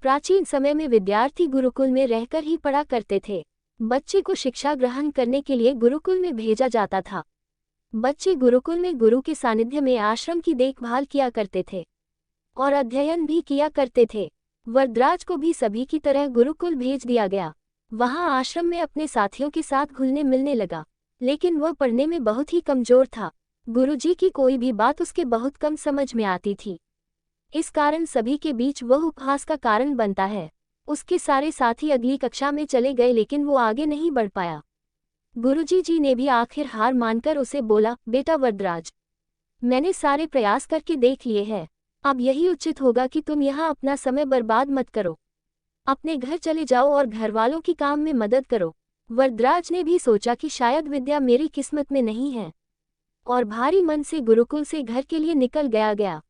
प्राचीन समय में विद्यार्थी गुरुकुल में रहकर ही पढ़ा करते थे। बच्चे को शिक्षा ग्रहण करने के लिए गुरुकुल में भेजा जाता था। बच्चे गुरुकुल में गुरु के सानिध्य में आश्रम की देखभाल किया करते थे और अध्ययन भी किया करते थे। वरदराज को भी सभी की तरह गुरुकुल भेज दिया गया। वहां आश्रम में अपने साथियों के साथ घुलने मिलने लगा, लेकिन वह पढ़ने में बहुत ही कमजोर था। गुरुजी की कोई भी बात उसके बहुत कम समझ में आती थी। इस कारण सभी के बीच वह उपहास का कारण बनता है। उसके सारे साथी अगली कक्षा में चले गए, लेकिन वो आगे नहीं बढ़ पाया। गुरुजी जी ने भी आखिर हार मानकर उसे बोला, बेटा वरदराज, मैंने सारे प्रयास करके देख लिए हैं। अब यही उचित होगा कि तुम यहाँ अपना समय बर्बाद मत करो। अपने घर चले जाओ और घरवालों की काम में मदद करो। वरदराज ने भी सोचा कि शायद विद्या मेरी किस्मत में नहीं है, और भारी मन से गुरुकुल से घर के लिए निकल गया।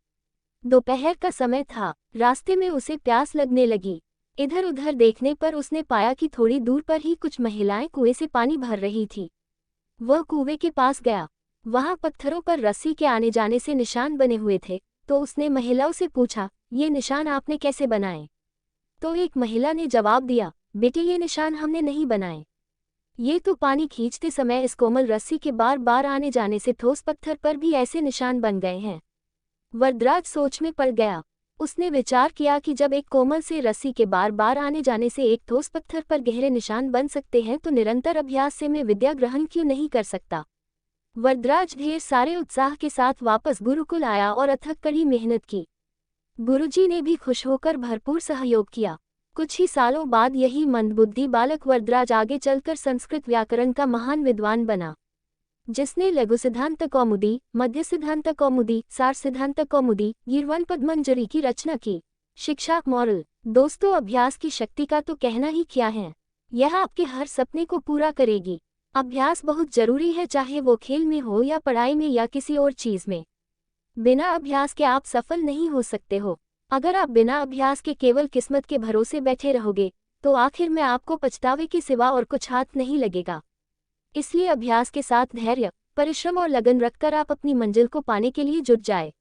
दोपहर का समय था। रास्ते में उसे प्यास लगने लगी। इधर उधर देखने पर उसने पाया कि थोड़ी दूर पर ही कुछ महिलाएं कुएं से पानी भर रही थी। वह कुएं के पास गया। वहां पत्थरों पर रस्सी के आने जाने से निशान बने हुए थे, तो उसने महिलाओं से पूछा, ये निशान आपने कैसे बनाए? तो एक महिला ने जवाब दिया, बेटे ये निशान हमने नहीं बनाए। ये तो पानी खींचते समय इस कोमल रस्सी के बार बार आने जाने से ठोस पत्थर पर भी ऐसे निशान बन गए हैं। वरदराज सोच में पड़ गया। उसने विचार किया कि जब एक कोमल से रस्सी के बार बार आने जाने से एक ठोस पत्थर पर गहरे निशान बन सकते हैं, तो निरंतर अभ्यास से मैं विद्या ग्रहण क्यों नहीं कर सकता। वरदराज ढेर सारे उत्साह के साथ वापस गुरुकुल आया और अथक कड़ी मेहनत की। गुरुजी ने भी खुश होकर भरपूर सहयोग किया। कुछ ही सालों बाद यही मंदबुद्धि बालक वरदराज आगे चलकर संस्कृत व्याकरण का महान विद्वान बना, जिसने लघु सिद्धांत कौमुदी, मध्य सिद्धांत कौमुदी, सार सिद्धांत कौमुदी, गीर्वाण पद्मंजरी की रचना की। शिक्षा मॉरल। दोस्तों, अभ्यास की शक्ति का तो कहना ही क्या है। यह आपके हर सपने को पूरा करेगी। अभ्यास बहुत जरूरी है, चाहे वो खेल में हो या पढ़ाई में या किसी और चीज में। बिना अभ्यास के आप सफल नहीं हो सकते हो। अगर आप बिना अभ्यास के केवल किस्मत के भरोसे बैठे रहोगे, तो आखिर में आपको पछतावे के सिवा और कुछ हाथ नहीं लगेगा। इसलिए अभ्यास के साथ धैर्य, परिश्रम और लगन रखकर आप अपनी मंजिल को पाने के लिए जुट जाए।